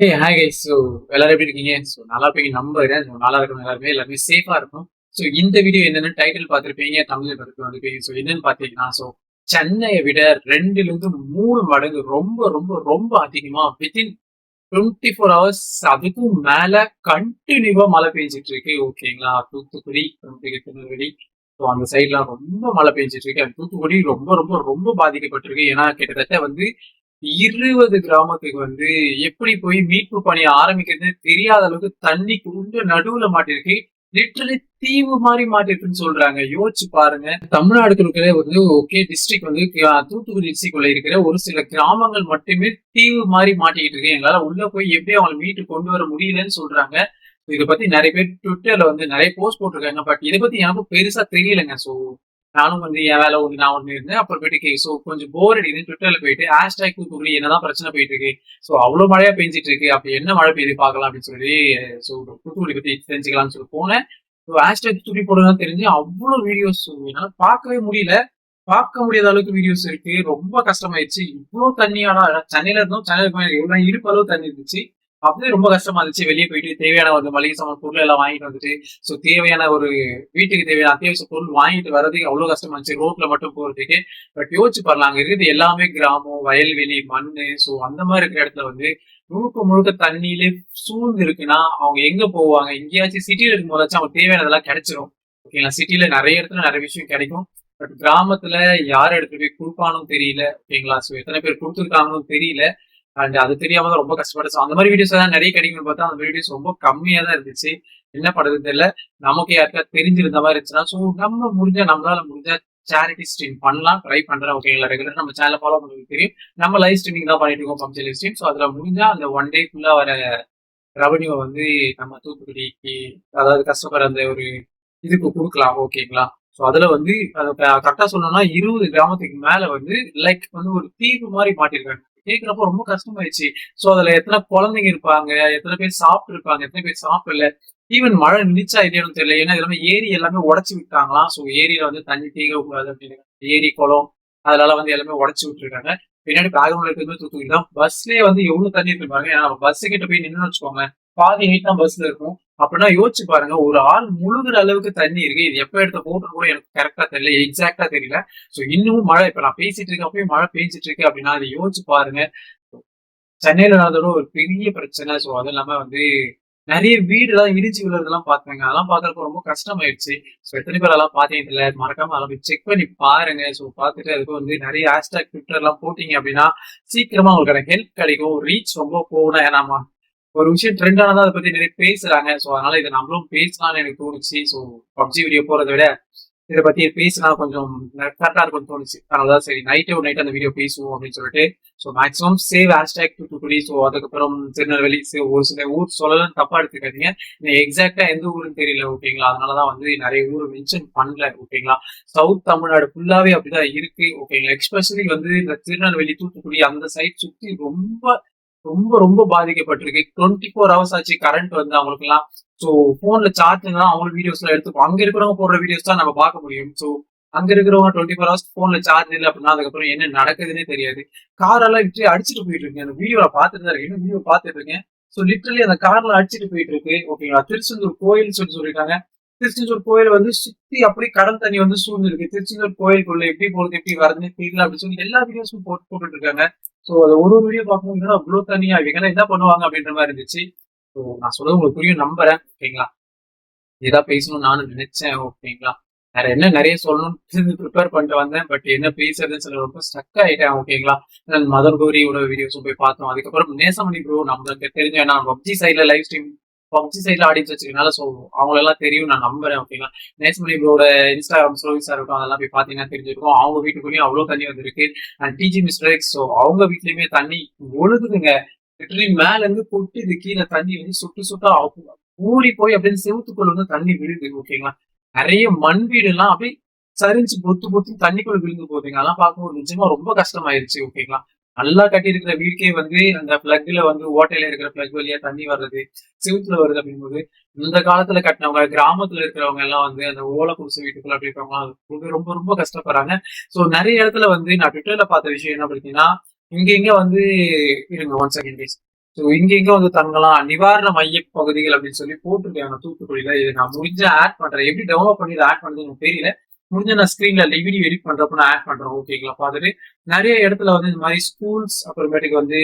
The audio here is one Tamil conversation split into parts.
Hi guys. ஸோ எல்லாரும் எப்படி இருக்கீங்க? ஸோ நல்லா இருப்பீங்க நம்புறேன். ஸோ நல்லா இருக்கணும் எல்லாருமே சேஃபா இருக்கும். ஸோ இந்த வீடியோ என்னென்னு டைட்டில் பார்த்துருப்பீங்க, தமிழ் பார்த்துருப்பீங்க. ஸோ என்னன்னு பார்த்தீங்கன்னா, ஸோ சென்னையை விட 2லிருந்து 3 மடங்கு ரொம்ப ரொம்ப ரொம்ப அதிகமா வித்தின் 24 ஹவர்ஸ் அதுக்கும் மேல கண்டினியூவா மழை பெஞ்சிட்டு இருக்கு. ஓகேங்களா? தூத்துக்குடி, திருநெல்வேலி, ஸோ அந்த சைட்லாம் ரொம்ப மழை பெஞ்சிட்டு இருக்கு. அந்த தூத்துக்குடி ரொம்ப ரொம்ப ரொம்ப பாதிக்கப்பட்டிருக்கு. ஏன்னா கிட்டத்தட்ட வந்து 20 கிராமத்துக்கு வந்து எப்படி போய் மீட்பு பணி ஆரம்பிக்கிறது தெரியாத அளவுக்கு தண்ணி குண்டு நடுவுல மாட்டிருக்கு. லிட்டரலி தீவு மாதிரி மாட்டிருக்குன்னு சொல்றாங்க. யோசிச்சு பாருங்க. தமிழ்நாடுகளுக்குள்ளே வந்து ஓகே டிஸ்ட்ரிக்ட் வந்து தூத்துக்குடி டிஸ்ட்ரிக்ட்குள்ள இருக்கிற ஒரு சில கிராமங்கள் மட்டுமே தீவு மாதிரி மாட்டிக்கிட்டு இருக்கு. எங்களால உள்ள போய் எப்படி அவங்களை மீட்டு கொண்டு வர முடியலன்னு சொல்றாங்க. இதை பத்தி நிறைய பேர் ட்விட்டர்ல வந்து நிறைய போஸ்ட் போட்டிருக்காங்க. பட் இதை பத்தி எனக்கும் பெருசா தெரியலங்க. சோ நானும் வந்து என் வேலை ஒண்ணு நான் ஒண்ணு இருந்தேன். அப்புறமேட்டுக்கு ஸோ கொஞ்சம் போர் அடிக்குது. ட்விட்டர்ல போயிட்டு ஹேஷ்டேக் தூத்துக்குடி என்னதான் பிரச்சனை போயிட்டு இருக்கு. ஸோ அவ்வளவு மழையா பெஞ்சிட்டு இருக்கு. அப்படி என்ன மழை பெய்யுது பார்க்கலாம் அப்படின்னு சொல்லி ஸோ தூத்துக்குடி பத்தி தெரிஞ்சுக்கலாம்னு சொல்லி போனேன். ஸோ ஹேஷ்டேக் தூத்துக்குடி போடுறதுதான் தெரிஞ்சு அவ்வளவு வீடியோஸ் என்னால பார்க்கவே முடியல. பார்க்க முடியாத அளவுக்கு வீடியோஸ் இருக்கு. ரொம்ப கஷ்டமாயிடுச்சு. இவ்வளவு தண்ணியானா சென்னையில இருந்தோம். சென்னையில இடுப்பு அளவு தண்ணி இருந்துச்சு. அப்படியே ரொம்ப கஷ்டமா இருந்துச்சு. வெளியே போயிட்டு தேவையான ஒரு மளிகை சாமான் பொருள் எல்லாம் வாங்கிட்டு வந்துட்டு ஸோ தேவையான ஒரு வீட்டுக்கு தேவையான அத்தியாவசிய பொருள் வாங்கிட்டு வர்றதுக்கு அவ்வளவு கஷ்டமா இருந்துச்சு. ரோட்ல மட்டும் போறதுக்கு. பட் யோசிச்சு பாருங்க, அங்க இருக்குது எல்லாமே கிராமம், வயல்வெளி, மண்ணு. ஸோ அந்த மாதிரி இருக்கிற இடத்துல வந்து முழுக்க முழுக்க தண்ணியிலே சூழ்ந்து இருக்குன்னா அவங்க எங்க போவாங்க? எங்கேயாச்சும் சிட்டியில இருக்கும் போதாச்சும் அவங்க தேவையானதெல்லாம் கிடைச்சிரும். ஓகேங்களா? சிட்டில நிறைய இடத்துல நிறைய விஷயம் கிடைக்கும். பட் கிராமத்துல யார் எடுத்துட்டு போய் கொடுப்பானும் தெரியல. ஓகேங்களா? ஸோ எத்தனை பேர் கொடுத்துருக்காங்கன்னு தெரியல. அண்ட் அது தெரியாம தான் ரொம்ப கஷ்டப்பட்டேன். அந்த மாதிரி வீடியோஸ் எல்லாம் நிறைய கிடைக்கும்னு பார்த்தா அந்த வீடியோஸ் ரொம்ப கம்மியா தான் இருந்துச்சு. என்ன பண்றதுன்னு தெரியல. நமக்கு யாருக்கா தெரிஞ்சிருந்த மாதிரி இருந்துச்சுன்னா ஸோ நம்மளால முடிஞ்ச சேரிட்டி ஸ்ட்ரீம் பண்ணலாம். ட்ரை பண்றேன். ஓகேங்களா? ரெகுலர் நம்ம சேனல் ஃபாலோ பண்ணுறது தெரியும். நம்ம லைவ் ஸ்ட்ரீமிங் தான் பண்ணிட்டு இருக்கோம் பப்ஜி லைவ் ஸ்ட்ரீம். ஸோ அதுல முடிஞ்சா அந்த ஒன் டே ஃபுல்லா வர ரெவன்யூ வந்து நம்ம தூத்துக்குடிக்கு அதாவது கஷ்டப்படுற அந்த ஒரு இதுக்கு கொடுக்கலாம். ஓகேங்களா? ஸோ அதுல வந்து கரெக்டா சொல்லணும்னா 20 கிராமத்துக்கு மேல வந்து லைக் வந்து ஒரு தீவு மாதிரி மாட்டிருக்காங்க. கேட்கிறப்ப ரொம்ப கஷ்டமாயிடுச்சு. ஸோ அதுல எத்தனை குழந்தைங்க இருப்பாங்க, எத்தனை பேர் சாப்பிட்டு இருப்பாங்க, எத்தனை பேர் சாப்பிடல. ஈவன் மழை நிச்சா இல்லையானு தெரியல. ஏன்னா எல்லாமே ஏரி எல்லாமே உடச்சு விட்டாங்களாம். ஸோ ஏரியில வந்து தண்ணி தேங்க கூடாது அப்படின்னு ஏரி குளம் அதனால வந்து எல்லாமே உடச்சு விட்டுருக்காங்க. பின்னாடி பேக்ரவுண்ட்ல இருக்கிறது தூத்துக்குடி தான். பஸ்லயே வந்து எவ்வளவு தண்ணி இருக்கு பாருங்க. ஏன்னா பஸ் கிட்ட போய் நின்னு வச்சுக்கோங்க, பாதி ஹைட் தான் பஸ்ல இருக்கும். அப்படின்னா யோசிச்சு பாருங்க, ஒரு ஆள் முழுகுற அளவுக்கு தண்ணி இருக்கு. இது எப்ப எடுத்த போட்டோ கூட எனக்கு கரெக்டா தெரியல, எக்ஸாக்டா தெரியல. சோ இன்னமும் மழை இப்ப நான் பேசிட்டு இருக்கப்பவே மழை பெஞ்சிட்டு இருக்கு அப்படின்னா அதை யோசிச்சு பாருங்க. சென்னையில நடந்தோட ஒரு பெரிய பிரச்சனை. சோ அது இல்லாம வந்து நிறைய வீடு எல்லாம் இடிச்சு விழுறதெல்லாம் பாத்தாங்க. அதெல்லாம் பாக்குறப்ப ரொம்ப கஷ்டமாயிடுச்சு. சோ எத்தனை பேர் அதெல்லாம் பாத்தீங்க தெரியல. மறக்காம அதெல்லாம் போய் செக் பண்ணி பாருங்க. சோ பாத்துட்டு அதுக்கு வந்து நிறைய ஹேஷ்டாக் ட்விட்டர் எல்லாம் போட்டீங்க அப்படின்னா சீக்கிரமா உங்களுக்கு ஹெல்ப் கிடைக்கும். ரீச் ரொம்ப போகணும். ஏன்னா ஒரு விஷயம் ட்ரெண்ட் ஆனதா அதை பத்தி நிறைய பேசுறாங்க. சோ அதனால இதை நம்மளும் பேசலாம்னு எனக்கு தோணுச்சு. சோ பப்ஜி வீடியோ போறதை விட இதை பத்தி பேசினா கொஞ்சம் கரெக்டா இருக்கும்னு தோணுச்சு. அதனாலதான் சரி நைட்டே ஒரு நைட் அந்த வீடியோ பேசுவோம் அப்படின்னு சொல்லிட்டு so maximum save hashtag Thoothukudi. So அதுக்கப்புறம் திருநெல்வேலி ஒரு சில ஊர் சொல்லலாம் தப்பா எடுத்துக்காதீங்க. எக்ஸாக்டா எந்த ஊருன்னு தெரியல. ஓகேங்களா? அதனாலதான் வந்து நிறைய ஊர் மென்ஷன் பண்ணல. ஓகேங்களா? சவுத் தமிழ்நாடு ஃபுல்லாவே அப்படிதான் இருக்கு. ஓகேங்களா? எக்ஸ்பெஷலி வந்து இந்த திருநெல்வேலி தூத்துக்குடி அந்த சைட் சுத்தி ரொம்ப ரொம்ப ரொம்ப பாதிக்கப்பட்டிருக்கு. 24 ஹவர்ஸ் ஆச்சு கரண்ட் வந்து அவங்களுக்கு எல்லாம். சோ போன்ல சார்ஜிங் தான் அவங்க வீடியோஸ் எல்லாம் எடுத்துப்போம். அங்க இருக்கிறவங்க போடுற வீடியோஸ் தான் நம்ம பார்க்க முடியும். சோ அங்க இருக்கிறவங்க 24 ஹவர்ஸ் போன்ல சார்ஜ் இல்லை அப்படின்னா அதுக்கப்புறம் என்ன நடக்குதுன்னே தெரியாது. கார் எல்லாம் விட்டு அடிச்சுட்டு போயிட்டு இருக்கு. அந்த வீடியோல பாத்துட்டு தான் இருக்கேன். வீடியோ பாத்துட்டு இருக்கேன். சோ லிட்டரலி அந்த கார்ல அடிச்சுட்டு போயிட்டு இருக்கு. ஓகேங்களா? திருச்செந்தூர் கோயில் சொல்லியிருக்காங்க. திருச்செந்தூர் கோயில் வந்து சுத்தி அப்படியே கடல் தண்ணி வந்து சூழ்ந்து இருக்கு. திருச்செந்தூர் கோயிலுக்குள்ள எப்படி போறது எப்படி வரதுன்னு தெரியல அப்படின்னு சொல்லி எல்லா வீடியோஸும் போட்டுட்டு இருக்காங்க. சோ அது ஒரு வீடியோ பார்க்கும்போது அவ்வளவு தனியா இவங்க என்ன பண்ணுவாங்க அப்படின்ற மாதிரி இருந்துச்சு. ஸோ நான் சொல்றது உங்களுக்கு புரியும் நம்புறேன். ஓகேங்களா? இதான் பேசணும்னு நானும் நினைச்சேன். ஓகேங்களா? வேற என்ன நிறைய சொல்லணும்னு ப்ரிப்பேர் பண்ணிட்டு வந்தேன். பட் என்ன பேசுறதுன்னு சொல்ல ரொம்ப ஸ்டக் ஆயிட்டேன். ஓகேங்களா? மதர் கௌரியோட வீடியோஸும் போய் பார்த்தோம். அதுக்கப்புறம் நேசமணி ப்ரோ நம்மளுக்கு தெரிஞ்ச ஏன்னா பப்ஜி சைட்ல லைவ் ஸ்ட்ரீம் பப்ஜி சைட்ல ஆடியன்ஸ் வச்சிருக்கனால ஸோ அவங்களெல்லாம் தெரியும் நான் நம்புறேன். ஓகேங்களா? நேசமணி ப்ரோட இன்ஸ்டாகிராம் ஸ்டோரிஸா இருக்கும் அதெல்லாம் போய் பாத்தீங்கன்னா தெரிஞ்சிருக்கும். அவங்க வீட்டுக்குள்ளேயும் அவ்வளவு தண்ணி வந்திருக்கு. And DG mister X so அவங்க வீட்லயுமே தண்ணி ஒழுகுதுங்க. லிட்டரலி மேல இருந்து கொட்டுது கீழே தண்ணி வந்து சுட்டு சுட்டா ஊறி போய் அப்படின்னு செவுத்துக்குள்ள வந்து தண்ணி விழுது. ஓகேங்களா? நிறைய மண் வீடு எல்லாம் அப்படியே சரிஞ்சு பொத்து பொத்து தண்ணிக்குள்ள விழுந்து போகுதுங்க. அதெல்லாம் பார்க்கும்போது நிஜமா ரொம்ப கஷ்டமாயிருச்சு. ஓகேங்களா? நல்லா கட்டி இருக்கிற வீட்டுக்கே வந்து அந்த பிளக்ல வந்து ஓட்டையில இருக்கிற பிளக் வழியா தண்ணி வர்றது செவுத்துல வருது அப்படிங்கும்போது இந்த காலத்துல கட்டினவங்க கிராமத்துல இருக்கிறவங்க எல்லாம் வந்து அந்த ஓலை குடிசை வீட்டுக்குள்ள அப்படி இருக்கிறவங்க ரொம்ப ரொம்ப கஷ்டப்படுறாங்க. சோ நிறைய இடத்துல வந்து நான் ட்விட்டர்ல பார்த்த விஷயம் என்ன பார்த்தீங்கன்னா இங்க வந்து இருங்க ஒன் செகண்ட் ப்ளீஸ். ஸோ இங்க வந்து தங்கலாம் நிவாரண மைய பகுதிகள் அப்படின்னு சொல்லி போட்டிருக்காங்க தூத்துக்குடியில. இது நான் முடிஞ்ச ஆட் பண்றேன். எப்படி டெவலப் பண்ணி ஆட் பண்றது எனக்கு தெரியல. முடிஞ்ச நான் ஸ்கிரீன்ல வீடியோ எடிட் பண்றப்ப நான் ஆட் பண்றேன். ஓகேங்களா? பார்த்துட்டு நிறைய இடத்துல வந்து இந்த மாதிரி ஸ்கூல்ஸ் அப்புறமேட்டுக்கு வந்து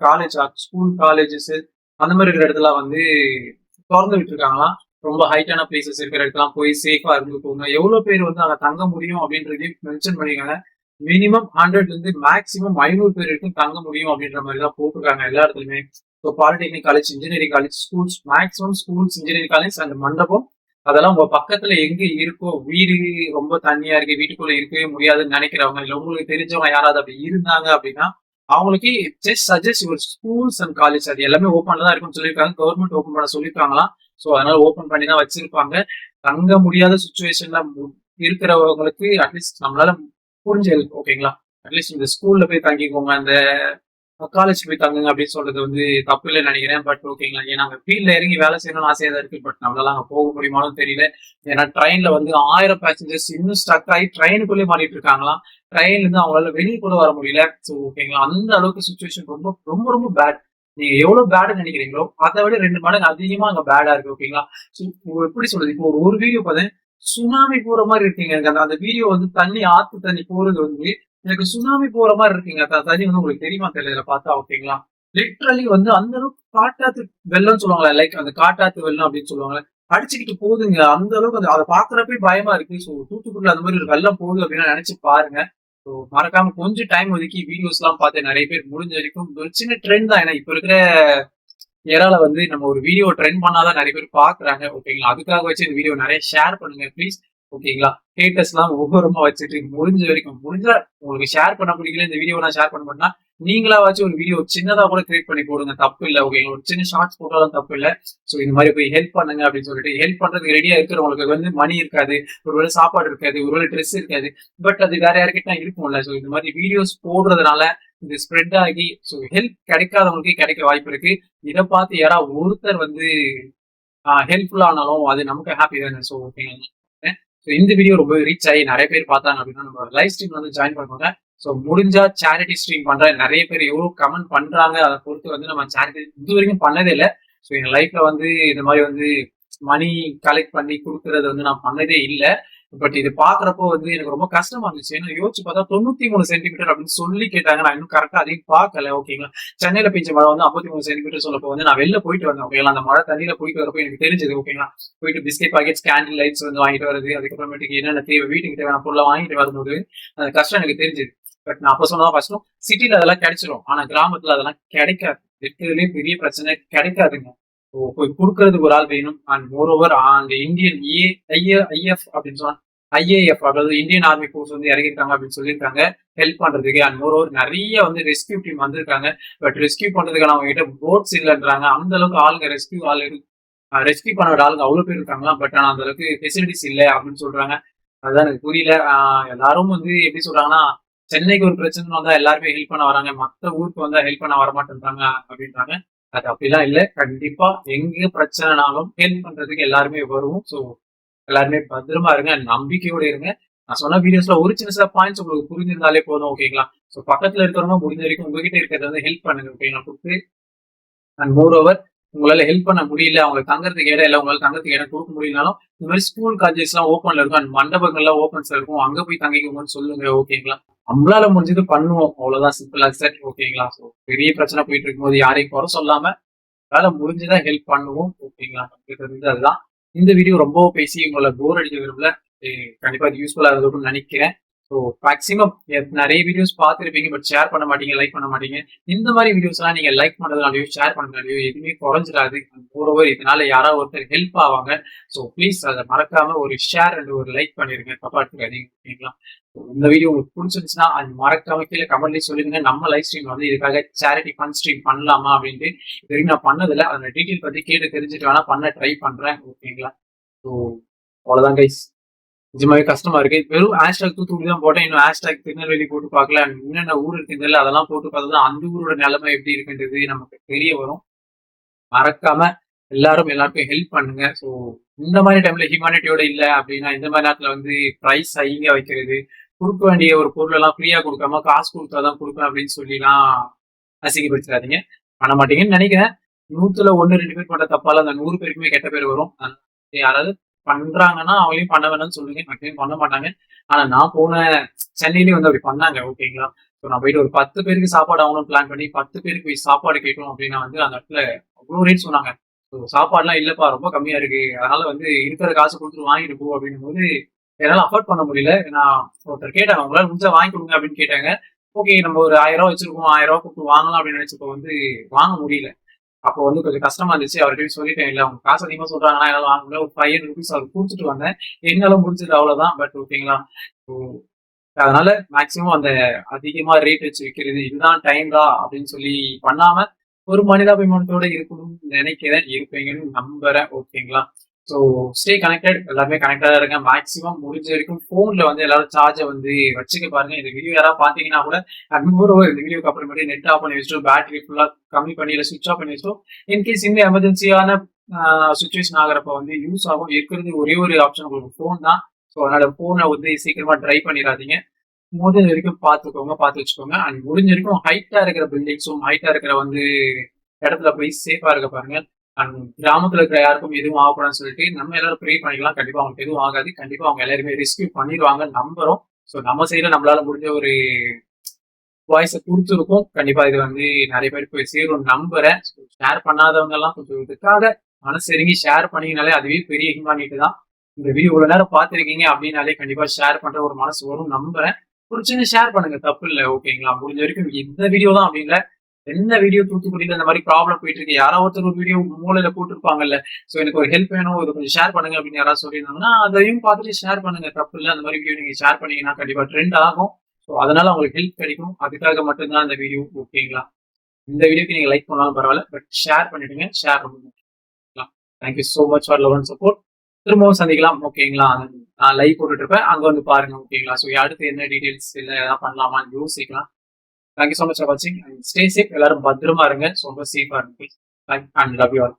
காலேஜ் ஸ்கூல் காலேஜஸ் அந்த மாதிரி இருக்கிற இடத்துல வந்து திறந்து விட்டுருக்காங்களாம். ரொம்ப ஹைட்டான பிளேசஸ் இருக்கிற இடத்துல போய் சேஃபா இருந்துக்கோங்க. எவ்வளவு பேர் வந்து அங்க தங்க முடியும் அப்படின்றதையும் மென்ஷன் பண்ணிருக்காங்க. மினிமம் 100 இருந்து மேக்ஸிமம் 500 பேர் வரைக்கும் தங்க முடியும் அப்படின்ற மாதிரி தான் போட்டிருக்காங்க எல்லா இடத்துலயுமே. So polytechnic college, engineering college, schools maximum schools, engineering college அந்த மண்டபம் அதெல்லாம் உங்க பக்கத்துல எங்க இருக்கோ, வீடு ரொம்ப தண்ணியா இருக்கு, வீட்டுக்குள்ள இருக்கவே முடியாதுன்னு நினைக்கிறவங்க, இல்ல உங்களுக்கு தெரிஞ்சவங்க யாராவது அப்படி இருந்தாங்க அப்படின்னா அவங்களுக்கு just suggest your schools and college அது எல்லாமே ஓப்பன்ல தான் இருக்குன்னு சொல்லியிருக்காங்க. கவர்மெண்ட் ஓப்பன் பண்ண சொல்லியிருக்காங்களாம். ஸோ அதனால ஓப்பன் பண்ணி தான் வச்சிருப்பாங்க. தங்க முடியாத சுச்சுவேஷன்ல இருக்கிறவங்களுக்கு அட்லீஸ்ட் நம்மளால புரிஞ்சு ஓகேங்களா? அட்லீஸ்ட் இந்த ஸ்கூல்ல போய் தங்கிக்கோங்க, அந்த காலேஜ் போய் தங்குங்க அப்படின்னு சொல்றது வந்து தப்பு இல்லைன்னு நினைக்கிறேன். பட் ஓகேங்களா, ஏன்னா அங்க ஃபீல்ட்ல இறங்கி வேலை செய்யணும்னு ஆசையா தான் இருக்கு. பட் நம்மளால அங்க போக முடியுமான்னு தெரியல. ஏன்னா ட்ரெயின்ல வந்து 1000 பேசஞ்சர்ஸ் இன்னும் ஸ்டக் ஆகி ட்ரெயினுக்குள்ளே மாறிட்டு இருக்காங்களாம். ட்ரெயின்ல இருந்து அவங்களால வெளியே கூட வர முடியல. ஸோ ஓகேங்களா, அந்த அளவுக்கு சுச்சுவேஷன் ரொம்ப ரொம்ப ரொம்ப பேட். நீங்க எவ்வளவு பேடுன்னு நினைக்கிறீங்களோ அதை விட 2 மடங்கு அதிகமா அங்க பேடா இருக்கு. ஓகேங்களா? எப்படி சொல்றது, இப்போ ஒரு வீடியோ பார்த்தேன், சுனாமி போற மாதிரி இருக்குங்க. எனக்கு அந்த வீடியோ வந்து தண்ணி ஆத்து தண்ணி போறது வந்து எனக்கு சுனாமி போற மாதிரி இருக்குங்க. தண்ணி வந்து உங்களுக்கு தெரியுமா தெரியல பார்த்தா. ஓகேங்களா? லிட்ரலி வந்து அந்த அளவுக்கு காட்டாத்து வெள்ளம்னு சொல்லுவாங்களா, லைக் அந்த காட்டாத்து வெள்ளம் அப்படின்னு சொல்லுவாங்க, அடிச்சுக்கிட்டு போகுதுங்க. அந்த அளவுக்கு அதை பாக்குறப்ப பயமா இருக்கு. ஸோ தூத்துக்குடியில அந்த மாதிரி ஒரு வெள்ளம் போகுது அப்படின்னு நினைச்சு பாருங்க. ஸோ மறக்காம கொஞ்சம் டைம் ஒதுக்கி வீடியோஸ் எல்லாம் பார்த்து நிறைய பேர் முடிஞ்ச வரைக்கும் ஒரு சின்ன ட்ரெண்ட் தான். ஏன்னா இப்ப இருக்கிற ஏரால வந்து நம்ம ஒரு வீடியோ ட்ரெண்ட் பண்ணாதான் நிறைய பேர் பாக்குறாங்க. ஓகேங்களா? அதுக்காக வச்சு இந்த வீடியோ நிறைய ஷேர் பண்ணுங்க ப்ளீஸ். ஓகேங்களா? ஹேட்டர்ஸ் எல்லாம் ஒவ்வொருமா வச்சுட்டு முடிஞ்ச வரைக்கும் முடிஞ்சா உங்களுக்கு ஷேர் பண்ண பிடிக்கல, இந்த வீடியோ நான் ஷேர் பண்ண மாட்டேன்னா நீங்களாச்சும் ஒரு வீடியோ சின்னதா கூட கிரியேட் பண்ணி போடுங்க, தப்பு இல்லை. ஓகேங்களா? ஒரு சின்ன ஷார்ட்ஸ் போட்டாலும் தப்பு இல்லை. ஸோ இந்த மாதிரி போய் ஹெல்ப் பண்ணுங்க அப்படின்னு சொல்லிட்டு, ஹெல்ப் பண்றதுக்கு ரெடியா இருக்கிறவங்களுக்கு வந்து மணி இருக்காது, ஒருவேளை சாப்பாடு இருக்காது, ஒருவேளை ட்ரெஸ் இருக்காது, பட் அது வேற யாருக்கிட்ட இருக்கும்ல. ஸோ இந்த மாதிரி வீடியோஸ் போடுறதுனால இது ஸ்ப்ரெட் ஆகி ஸோ ஹெல்ப் கிடைக்காதவங்களுக்கு கிடைக்க வாய்ப்பு இருக்கு. இதை பார்த்து யாராவது ஒருத்தர் வந்து ஹெல்ப்ஃபுல் ஆனாலும் அது நமக்கு ஹாப்பி தானே. ஸோ ஓகேங்க, இந்த வீடியோ ரொம்ப ரீச் ஆகி நிறைய பேர் பார்த்தாங்க அப்படின்னா நம்ம லைவ் ஸ்ட்ரீம் வந்து ஜாயின் பண்ணுவாங்க. ஸோ முடிஞ்சா சேரிட்டி ஸ்ட்ரீம் பண்றேன். நிறைய பேர் எவ்வளோ கமெண்ட் பண்றாங்க அதை பொறுத்து வந்து நம்ம சேரிட்டி இது வரைக்கும் பண்ணதே இல்லை. ஸோ என் லைஃப்ல வந்து இந்த மாதிரி வந்து மணி கலெக்ட் பண்ணி கொடுக்கறது வந்து நான் பண்ணதே இல்லை. பட் இது பாக்குறப்போ வந்து எனக்கு ரொம்ப கஷ்டமா இருந்துச்சு. ஏன்னா யோசிச்சு பார்த்தா 93 சென்டிமீட்டர் அப்படின்னு சொல்லி கேட்டாங்க. நான் இன்னும் கரெக்டா அதையும் பார்க்கல. ஓகேங்களா? சென்னையில பெஞ்ச மழை வந்து 53 சென்டிமீட்டர் சொல்லப்போ வந்து நான் வெளில போயிட்டு வந்தேன். ஓகேங்களா? அந்த மழை தண்ணியில போயிட்டு வரப்போ எனக்கு தெரிஞ்சது. ஓகேங்களா? போயிட்டு பிஸ்கெட் பாக்கெட்ஸ், கேண்டில் லைட்ஸ் வந்து வாங்கிட்டு வருது, அதுக்கப்புறமேட்டுக்கு என்னென்ன தேவை வீட்டுக்கு தேவையான பொருளை வாங்கிட்டு வரும்போது அந்த கஷ்டம் எனக்கு தெரிஞ்சது. பட் நான் அப்ப சொன்னதான் கஷ்டம். சிட்டில அதெல்லாம் கிடைச்சிடும், ஆனா கிராமத்துல அதெல்லாம் கிடைக்காது. இருக்கிறதுலேயே பெரிய பிரச்சனை கிடைக்காதுங்க. போய் கொடுக்கறதுக்கு ஒரு ஆள் வேணும். அண்ட் மோர் ஓவர் அந்த இந்தியன் ஐஎஃப் அப்படின்னு சொன்னா ஐஏஎஃப் அதாவது இந்தியன் ஆர்மி போர்ஸ் வந்து இறங்கியிருக்காங்க அப்படின்னு சொல்லியிருக்காங்க ஹெல்ப் பண்றதுக்கு. அண்ட் மோர் ஓவர் நிறைய வந்து ரெஸ்கியூ டீம் வந்திருக்காங்க. பட் ரெஸ்கியூ பண்றதுக்கான அவங்க கிட்ட போட்ஸ் இல்லைன்றாங்க. அந்த அளவுக்கு ஆளுங்க ரெஸ்கியூ பண்ண ஆளுங்க அவ்வளவு பேர் இருக்காங்களா. பட் ஆனா அந்த அளவுக்கு ஃபெசிலிட்டிஸ் இல்லை அப்படின்னு சொல்றாங்க. அதுதான் எனக்கு புரியல. எல்லாரும் வந்து எப்படி சொல்றாங்கன்னா, சென்னைக்கு ஒரு பிரச்சனை வந்தா எல்லாருமே ஹெல்ப் பண்ண வராங்க, மத்த ஊருக்கு வந்தா ஹெல்ப் பண்ண வரமாட்டேன்றாங்க அப்படின்றாங்க. அது அப்படிலாம் இல்லை. கண்டிப்பா எங்க பிரச்சனைனாலும் ஹெல்ப் பண்றதுக்கு எல்லாருமே வருவோம். ஸோ எல்லாருமே பத்திரமா இருங்க, நம்பிக்கையோட இருங்க. நான் சொன்ன வீடியோஸ்ல ஒரு சின்ன பாயிண்ட்ஸ் உங்களுக்கு புரிஞ்சிருந்தாலே போதும். ஓகேங்களா? ஸோ பக்கத்துல இருக்கிறவங்க முடிஞ்ச வரைக்கும் உங்ககிட்ட இருக்கிறத வந்து ஹெல்ப் பண்ணுங்க. ஓகேங்களா? கொடுத்து அண்ட் மோர் ஓவர் உங்களால ஹெல்ப் பண்ண முடியல, அவங்களுக்கு தங்கறதுக்கு இடம் இல்லை, உங்களால தங்கறதுக்கு இடம் கொடுக்க முடியலனாலும் இந்த மாதிரி ஸ்கூல் காலேஜஸ் எல்லாம் ஓப்பன்ல இருக்கும், அண்ட் மண்டபங்கள்லாம் ஓப்பன்ஸ்ல இருக்கும், அங்க போய் தங்கிக்கோங்கன்னு சொல்லுங்க. ஓகேங்களா? நம்மளால முடிஞ்சது பண்ணுவோம், அவ்வளவுதான், சிம்பிளா சார். ஓகேங்களா? ஸோ பெரிய பிரச்சனை போயிட்டு இருக்கும்போது யாரையும் குறை சொல்லாம அதனால முடிஞ்சுதான் ஹெல்ப் பண்ணுவோம். ஓகேங்களா? அதுதான். இந்த வீடியோ ரொம்ப பேசி உங்களை போர் அடிக்க விரும்பல. கண்டிப்பா இது யூஸ்ஃபுல்லா இருக்கும்னு நினைக்கிறேன். ஸோ மேக்ஸிமம் நிறைய வீடியோஸ் பார்த்துருப்பீங்க, பட் ஷேர் பண்ண மாட்டீங்க, லைக் பண்ண மாட்டீங்க. இந்த மாதிரி வீடியோஸ் எல்லாம் நீங்க லைக் பண்றதுனாலயோ ஷேர் பண்றதுனாலயோ எதுவுமே குறைஞ்சிடாது. மோரோவர் இதனால யாராவது ஒருத்தர் ஹெல்ப் ஆவாங்க. ஸோ ப்ளீஸ் அதை மறக்காம ஒரு ஷேர் அண்ட் ஒரு லைக் பண்ணிருங்க, தப்பா எடுத்துக்காதீங்க. ஓகேங்களா? இந்த வீடியோ உங்களுக்கு பிடிச்சிருந்துச்சுன்னா அது மறக்காம கீழே கமெண்ட்லேயே சொல்லிருங்க. நம்ம லைவ் ஸ்ட்ரீம் வந்து இதுக்காக சேரிட்டி ஃபண்ட் ஸ்ட்ரீம் பண்ணலாமா அப்படின்ட்டு இது வரைக்கும் நான் பண்ணதில்லை. அதோட டீட்டெயில் பத்தி கேட்டு தெரிஞ்சுட்டு வேணா பண்ண ட்ரை பண்றேன். ஓகேங்களா? ஸோ அவ்வளவுதான் கைஸ். நிஜமாவே கஷ்டமா இருக்கு. வெறும் ஹேஷ்டாக் தூத்துக்குடி தான் போட்டேன், இன்னும் ஹேஷ்டாக் திருநெல்வேலி போட்டு பார்க்கல. என்னென்ன ஊர் இருக்குன்னு அதெல்லாம் போட்டு பார்த்தா அந்த ஊரோட நிலைமை எப்படி இருக்குன்றது நமக்கு தெரிய வரும். மறக்காம எல்லாருக்கும் ஹெல்ப் பண்ணுங்க. ஸோ இந்த மாதிரி டைம்ல ஹியூமானிட்டியோட இல்லை அப்படின்னா இந்த மாதிரி நேரத்துல வந்து ப்ரைஸ் ஹைங்க வைக்கிறது, கொடுக்க வேண்டிய ஒரு பொருள் எல்லாம் ஃப்ரீயா கொடுக்காம காசு கொடுத்தாதான் கொடுப்பேன் அப்படின்னு சொல்லிலாம் அசிங்கப்படுத்தாதீங்க. பண்ண மாட்டீங்கன்னு நினைக்கிறேன். 100ல 1, 2 பேர் பண்ற தப்பால அந்த 100 பேருக்குமே கெட்ட பேர் வரும். யாராவது பண்றாங்கன்னா அவங்களையும் பண்ண வேணாம்னு சொல்லுங்க. மேக்ஸிமம் பண்ண மாட்டாங்க. ஆனா நான் போன சென்னையிலயும் வந்து அப்படி பண்ணாங்க. ஓகேங்களா? ஸோ நான் போயிட்டு ஒரு 10 பேருக்கு சாப்பாடு ஆகணும்னு பிளான் பண்ணி 10 பேருக்கு போய் சாப்பாடு கேட்டோம் அப்படின்னா வந்து அந்த இடத்துல அவ்வளோ ரேட் சொன்னாங்க. ஸோ சாப்பாடுலாம் இல்லப்பா ரொம்ப கம்மியா இருக்கு. அதனால வந்து இருக்கிற காசு குடுத்துட்டு வாங்கிட்டு போ அப்படின்னும்போது என்னால அஃபோர்ட் பண்ண முடியல. நான் ஒருத்தர் கேட்டாங்க, "உங்களால முடிஞ்சா வாங்கி குடுங்க" அப்படின்னு கேட்டாங்க. ஓகே நம்ம ஒரு ரூ. 1000 வச்சிருக்கோம். ரூ. 1000 குடுத்து வாங்கலாம் அப்படின்னு நினைச்சப்போ வந்து வாங்க முடியல. அப்போ வந்து கொஞ்சம் கஷ்டமா இருந்துச்சு. அவர்ட்ட போய் சொல்லிட்டேன், "இல்ல அவங்க காசு அதிகமா சொல்றாங்கன்னா என்னால வாங்க முடியல." ஒரு ₹500 அவருக்கு குடுத்துட்டு வந்தேன். என்னால முடிஞ்சது அவ்வளவுதான். பட் ஓகேங்களா. ஸோ அதனால மேக்ஸிமம் அந்த அதிகமா ரேட் வச்சு விக்கிறது, இதுதான் டைம்டா அப்படின்னு சொல்லி பண்ணாம, ஒரு மனிதாபிமானத்தோட இருக்கணும்னு நினைக்கிறேன். இருப்பீங்கன்னு நம்புறேன். ஓகேங்களா. So stay connected. எல்லாருமே கனெக்டடா இருங்க. மேக்ஸிமம் முடிஞ்ச வரைக்கும் ஃபோன்ல வந்து எல்லாரும் சார்ஜ வந்து வச்சுக்க பாருங்க. இந்த வீடியோ யாராவது பார்த்தீங்கன்னா கூட மோரோவர் இந்த வீடியோக்கு அப்புறமேட்டு நெட் ஆஃப் பண்ணி வச்சுட்டு, பேட்டரி ஃபுல்லா கம்மி பண்ணி இல்ல ஸ்விட்ச் ஆஃப் பண்ணி வச்சுட்டோம். இன்கேஸ் இந்த எமர்ஜென்சியான சிச்சுவேஷன் ஆகுறப்ப வந்து யூஸ் ஆகும். இருக்கிறது ஒரே ஒரு ஆப்ஷன் உங்களுக்கு ஃபோன் தான். ஸோ அதனால ஃபோன வந்து சீக்கிரமா ட்ரை பண்ணிடாதீங்க. முடிஞ்ச வரைக்கும் பார்த்துக்கோங்க, பார்த்து வச்சுக்கோங்க. அண்ட் முடிஞ்ச வரைக்கும் ஹைட்டா இருக்கிற பில்டிங்ஸும், ஹைட்டா இருக்கிற வந்து இடத்துல போய் சேஃபா இருக்க பாருங்க. அண்ட் கிராமத்துல இருக்கிற யாருக்கும் எதுவும் ஆகக்கூடாதுன்னு சொல்லிட்டு நம்ம எல்லாரும் ப்ரே பண்ணிக்கலாம். கண்டிப்பா அவங்களுக்கு எதுவும் ஆகாது. கண்டிப்பா அவங்க எல்லாருமே ரெஸ்க்யூ பண்ணிடுவாங்கன்னு நம்புறோம். ஸோ நம்ம சைடுல நம்மளால முடிஞ்ச ஒரு வாய்ஸ குடுத்துருக்கோம். கண்டிப்பா இது வந்து நெறைய பேருக்கு போய் சேரும்னு நம்புறேன். ஷேர் பண்ணாதவங்க எல்லாம் கொஞ்சம் இதுக்காக மனசு இறங்கி ஷேர் பண்ணீங்கனாலே அதுவே பெரிய ஹியூமானிட்டி தான். இந்த வீடியோ இவ்வளவு நேரம் பார்த்திருக்கீங்க அப்படின்னாலே கண்டிப்பா ஷேர் பண்ற ஒரு மனசு வரும்னு நம்புறேன். ஒரு சின்ன ஷேர் பண்ணுங்க தப்பு இல்ல. ஓகேங்களா. முடிஞ்ச வரைக்கும் இந்த வீடியோ தான் அப்படின்னு இல்ல. என்ன வீடியோ தூத்துக்குடியில இந்த மாதிரி ப்ராப்ளம் போயிட்டு இருக்கு. யாராவது ஒருத்தர் ஒரு வீடியோ மூலையில போட்டுருப்பாங்கல்ல. சோ எனக்கு ஒரு ஹெல்ப் வேணும். இத கொஞ்சம் ஷேர் பண்ணுங்க அப்படின்னு யாராவது சொல்லியிருந்தாங்கன்னா, அதையும் பார்த்துட்டு ஷேர் பண்ணுங்க. தப்பு இல்ல. அந்த மாதிரி வீடியோ நீங்க ஷேர் பண்ணீங்கன்னா கண்டிப்பா ட்ரெண்ட் ஆகும். ஸோ அதனால உங்களுக்கு ஹெல்ப் கிடைக்கும். அதுக்காக மட்டும் தான் இந்த வீடியோ. ஓகேங்களா. இந்த வீடியோக்கு நீங்க லைக் பண்ணாலும் பரவாயில்ல. பட் ஷேர் பண்ணிடுங்க. ஷேர் ரொம்ப முக்கியம். Thank you so much for love and support. திரும்பவும் சந்திக்கலாம். ஓகேங்களா. நான் லைவ் போட்டுட்டு இருப்பேன். அங்க வந்து பாருங்க. ஓகேங்களா. ஸோ அடுத்து என்ன டீடைல்ஸ் இல்ல ஏதாவது பண்ணலாமான்னு யோசிக்கலாம். தேங்க்யூ சோ மச் ஃபார் வாட்சிங். Stay safe. எல்லாரும் பத்திரமா இருங்க. ரொம்ப சேஃபா இருங்க. And love you all.